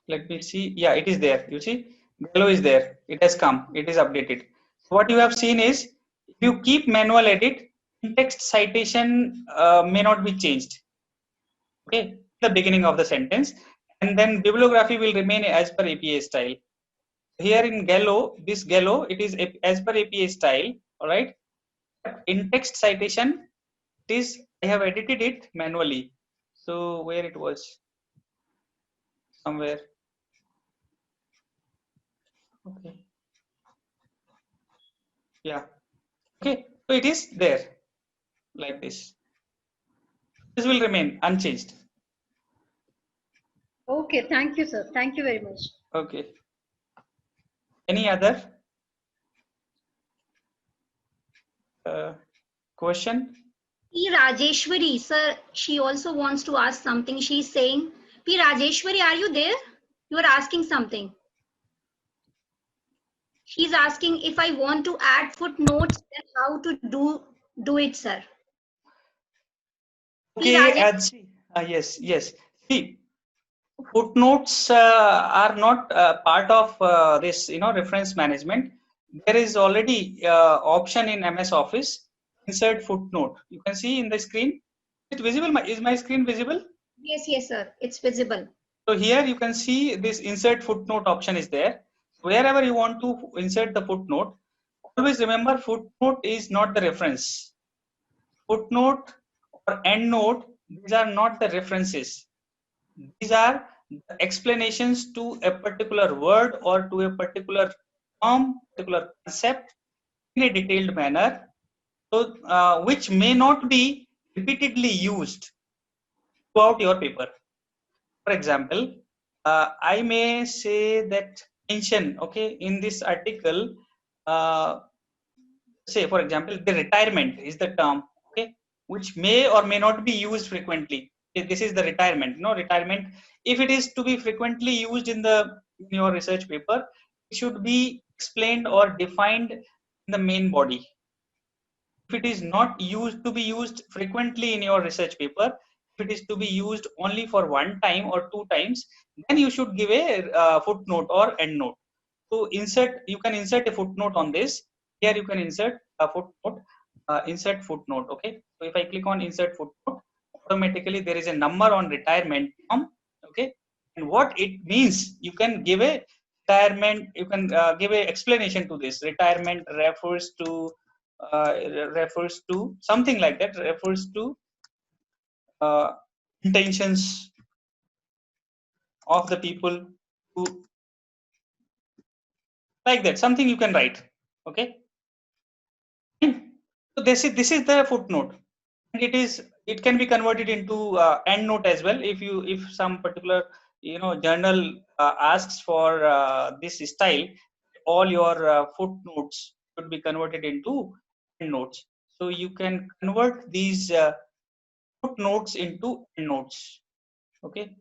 Let me see. Yeah, it is there. You see, Gallo is there. It has come. It is updated. So what you have seen is, if you keep manual edit, in-text citation may not be changed. Okay, the beginning of the sentence, and then bibliography will remain as per APA style. Here in Gallo, this Gallo, it is as per APA style. All right. In text citation, it is, I have edited it manually. So where it was, somewhere. Okay. Yeah. Okay, so it is there like this. This will remain unchanged. Okay, thank you, sir. Thank you very much. Okay. Any other question? P. Rajeshwari, sir, she also wants to ask something. She's saying, P. Rajeshwari, are you there? You are asking something. She's asking if I want to add footnotes, then how to do it, sir. P. Okay, Rajesh, yes. See, footnotes are not part of this, reference management. There is already option in MS Office, insert footnote. You can see in the screen. Is it visible? Is my screen visible? yes, sir. It's visible. So here you can see this insert footnote option is there. Wherever you want to insert the footnote, always remember footnote is not the reference. Footnote or endnote, these are not the references. These are the explanations to a particular word or to a particular term, particular concept in a detailed manner, so which may not be repeatedly used throughout your paper. For example, I may say that mention, okay, in this article, say for example, the retirement is the term, okay, which may or may not be used frequently. This is the retirement. Retirement, if it is to be frequently used in your research paper, it should be explained or defined in the main body. If it is not used to be used frequently in your research paper, if it is to be used only for one time or two times, then you should give a footnote or endnote. To insert, you can insert a footnote on this. Here you can insert a footnote, insert footnote. Okay, so if I click on insert footnote, automatically there is a number on retirement term. Okay, and what it means, you can give a retirement, you can give a explanation to this. Retirement refers to something like that, refers to intentions of the people who, like that, something you can write. Okay, so this is the footnote, and it can be converted into endnote as well. If some particular journal asks for this style, all your footnotes should be converted into endnotes. So you can convert these footnotes into endnotes. Okay.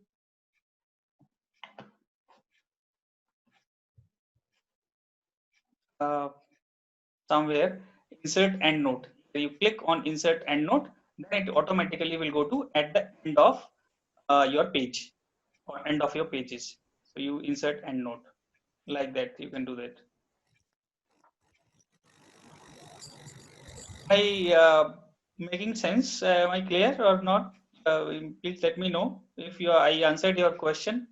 Somewhere insert endnote. You click on insert endnote, then it automatically will go to at the end of your page or end of your pages. So you insert endnote like that. You can do that. Am I making sense? Am I clear or not? Please let me know if I answered your question.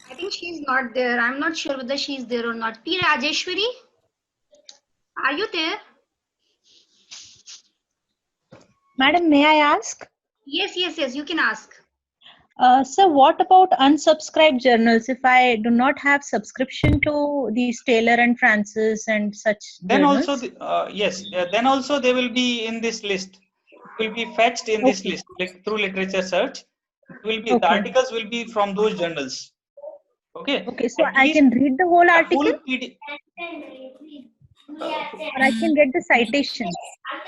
I think she's not there. I'm not sure whether she's there or not. P. Rajeshwari, are you there? Madam, may I ask? Yes, you can ask. Sir, what about unsubscribed journals? If I do not have subscription to these Taylor and Francis and such Then journals? also, yes, then also they will be in this list. Will be fetched in this list, like through literature search. Will be the articles will be from those journals. Okay. Okay, so At I least can read the whole article, full or I can get the citation.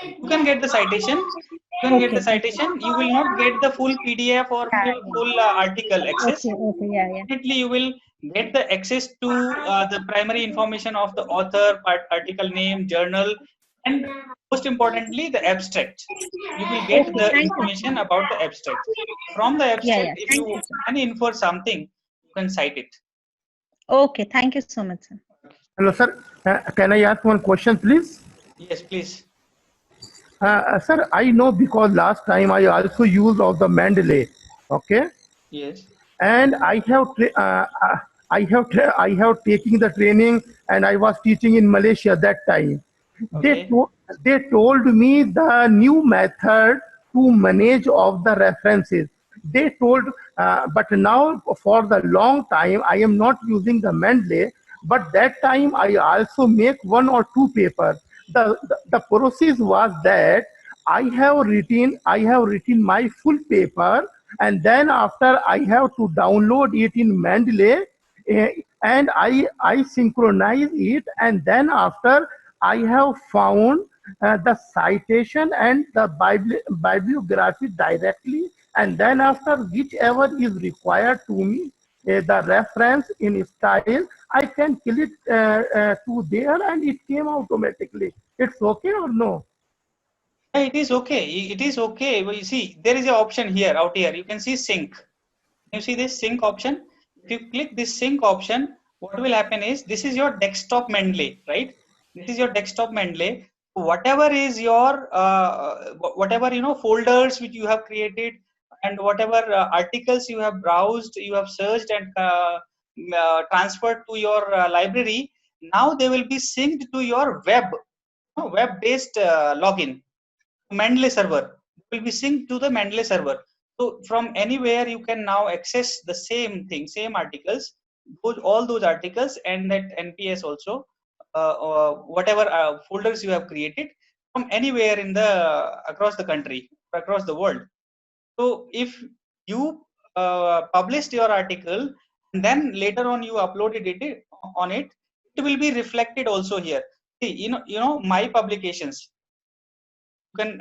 You can get the citation. You can get the citation. You will not get the full PDF or full article access. Okay, yeah. Definitely, you will get the access to the primary information of the author, article name, journal, and most importantly, the abstract. You will get the information about the abstract. From the abstract, if you can infer something, you can cite it. Okay, thank you so much, sir. Hello, sir. Can I ask one question, please? Yes, please. Sir, I know because last time I also used of the Mendeley. Okay. Yes. And I have taken the training, and I was teaching in Malaysia that time. Okay. They told me the new method to manage of the references. They told, but now for the long time I am not using the Mendeley, but that time I also make one or two papers. The process was that I have written my full paper, and then after I have to download it in Mendeley, eh, and I synchronize it, and then after I have found the citation and the bibliography directly, and then after whichever is required to me, the reference in style, I can click to there and it came automatically. It's okay or no? Yeah, it is okay. It is okay. But you see, there is an option here, out here. You can see sync. You see this sync option? If you click this sync option, what will happen is this is your desktop Mendeley, right? This is your desktop Mendeley. Whatever is your whatever folders which you have created, and whatever articles you have browsed, you have searched and transferred to your library. Now they will be synced to your web-based login. Mendeley server will be synced to the Mendeley server. So from anywhere you can now access the same thing, same articles, all those articles, and that NPS also, whatever folders you have created from anywhere in the across the country, across the world. So if you published your article and then later on you uploaded it on it, it will be reflected also here. See, my publications, you can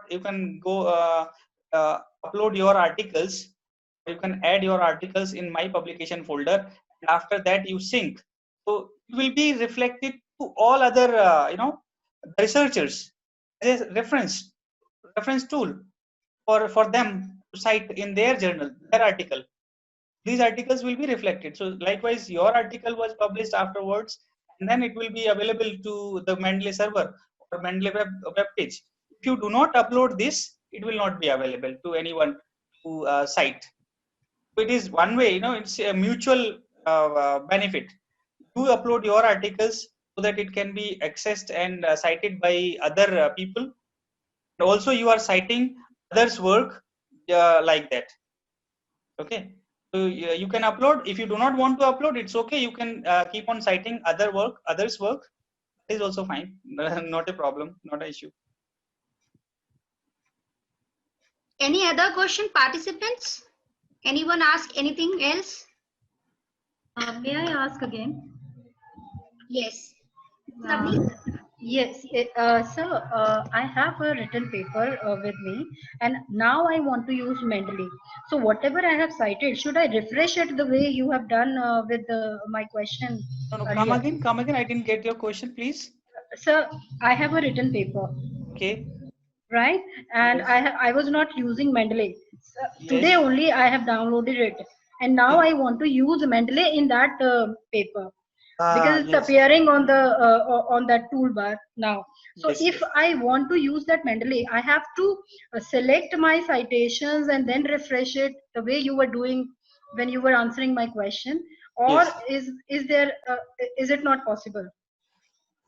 you can go upload your articles, you can add your articles in my publication folder, and after that you sync, so it will be reflected to all other researchers as a reference tool for them to cite in their journal, their article. These articles will be reflected. So likewise, your article was published afterwards, and then it will be available to the Mendeley server or Mendeley web page. If you do not upload this, it will not be available to anyone to cite. So it is one way, it's a mutual benefit. You upload your articles so that it can be accessed and cited by other people. And also you are citing others' work like that. Okay. So you can upload. If you do not want to upload, it's okay. You can keep on citing others' work. That is also fine. Not a problem, not an issue. Any other question, participants? Anyone ask anything else? May I ask again? Yes. Yes, sir, I have a written paper with me, and now I want to use Mendeley. So whatever I have cited, should I refresh it the way you have done with my question No, come earlier? again, come again. I didn't get your question, please. Sir, I have a written paper, Okay. right? And Yes. I was not using Mendeley. Today Yes. only I have downloaded it, and now I want to use Mendeley in that paper, because it's Yes. appearing on that toolbar now. So Yes. if I want to use that Mendeley, I have to select my citations and then refresh it the way you were doing when you were answering my question, or Yes. is there is it not possible?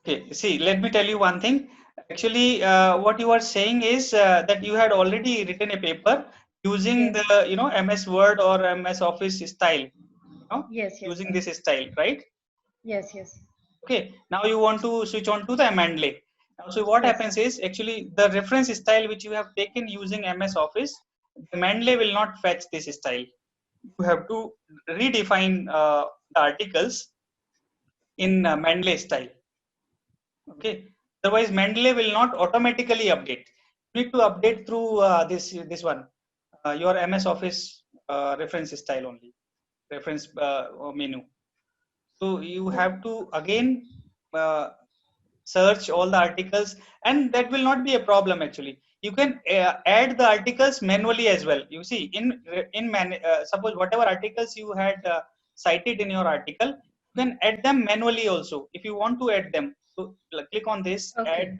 Okay. See, let me tell you one thing. Actually, what you are saying is that you had already written a paper using Yes, the MS Word or MS Office style, yes, yes, using sir. this style, right? Yes, yes, Okay. Now you want to switch on to the Mendeley. So what yes. happens is actually the reference style which you have taken using MS Office, the Mendeley will not fetch this style. You have to redefine the articles in Mendeley style. Okay. Otherwise, Mendeley will not automatically update. You need to update through this one, your MS Office reference style only, reference menu. So you have to again search all the articles, and that will not be a problem actually. You can add the articles manually as well. You see, suppose whatever articles you had cited in your article, you can add them manually also if you want to add them. So click on this, Okay,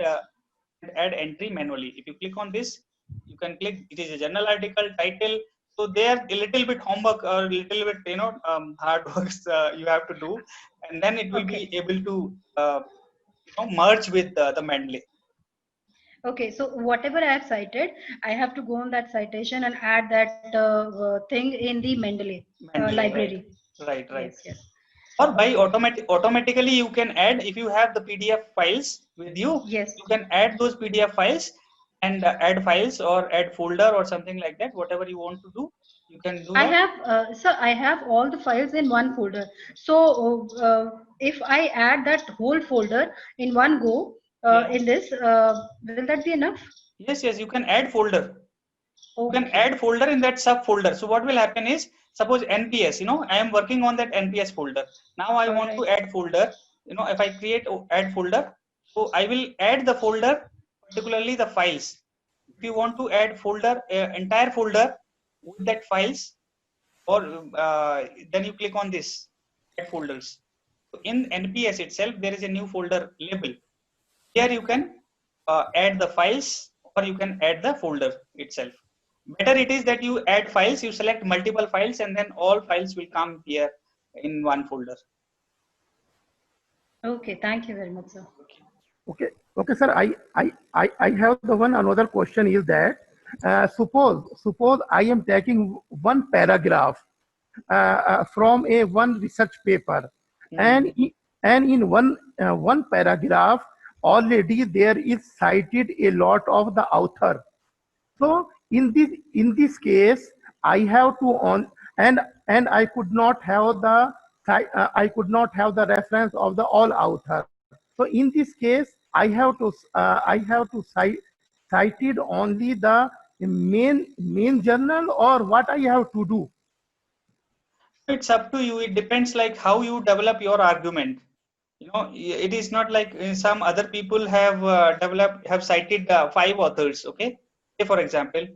add entry manually. If you click on this, you can click, it is a journal article title. So there a little bit homework or a little bit hard works you have to do, and then it will be okay, able to merge with the Mendeley. okay. So whatever I have cited, I have to go on that citation and add that thing in the Mendeley Mendeley, right, library. right, right. Yes, yes. or by automatically you can add, if you have the PDF files with you, Yes. you can add those PDF files and add files or add folder or something like that. Whatever you want to do, you can do I that. have, sir, I have all the files in one folder. So if I add that whole folder in one go Yeah. in this, will that be enough? Yes, yes, you can add folder. You can Okay. add folder in that subfolder. So what will happen is, suppose NPS, I am working on that NPS folder. Now I want to add folder. If I create add folder, so I will add the folder, particularly the files. If you want to add folder, entire folder with that files, or then you click on this add folders. So in NPS itself, there is a new folder label. Here you can add the files, or you can add the folder itself. Better it is that you add files, you select multiple files, and then all files will come here in one folder. Okay. Thank you very much, sir. Okay, sir. I have the another question is that suppose I am taking one paragraph from a one research paper, and in one paragraph already there is cited a lot of the author. So in this case, I have to on and I could not have the I could not have the reference of the all author. So in this case, I have to cited only the main journal, or what I have to do. It's up to you. It depends like how you develop your argument. It is not like some other people have cited 5 authors. Okay, say for example,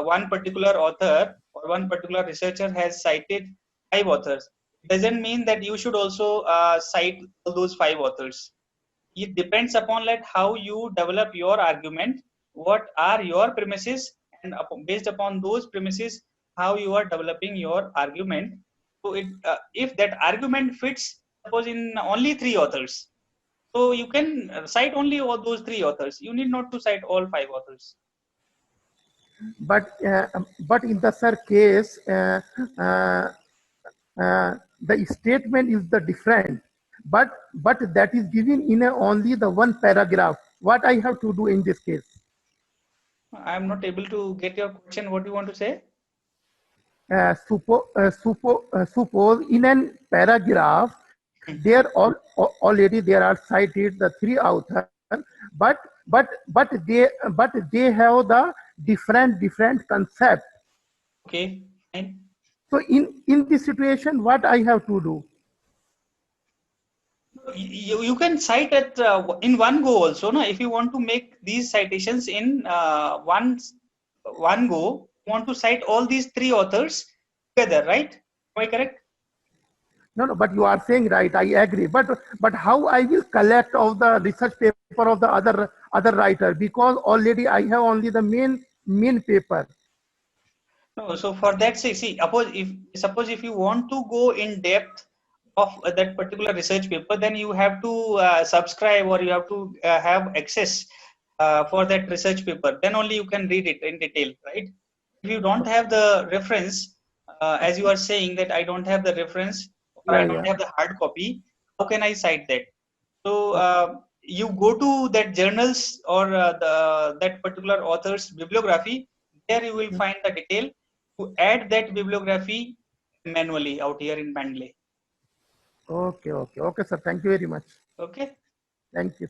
one particular author or one particular researcher has cited 5 authors. It doesn't mean that you should also cite all those 5 authors. It depends upon like how you develop your argument, what are your premises, and based upon those premises, how you are developing your argument. So if that argument fits, suppose in only 3 authors, so you can cite only all those 3 authors. You need not to cite all 5 authors. But in the sir case, uh, the statement is the different, but that is given in only the one paragraph. What I have to do in this case? I am not able to get your question. What do you want to say? Suppose in an paragraph already there are cited the 3 authors, but they have the different concept. Okay, fine. So in this situation, what I have to do? You can cite it in one go also. No, if you want to make these citations in one go, you want to cite all these 3 authors together, right? Am I correct? No, but you are saying right. I agree. But how I will collect of the research paper of the other writer, because already I have only the main paper. No, so for that, see, suppose if you want to go in depth of that particular research paper, then you have to subscribe, or you have to have access for that research paper. Then only you can read it in detail, right? If you don't have the reference, as you are saying that I don't have the reference, or I don't have the hard copy, how can I cite that? So you go to that journals, or that particular author's bibliography. There you will find the detail to add that bibliography manually out here in Mendeley. Okay, sir. Thank you very much. Okay. Thank you.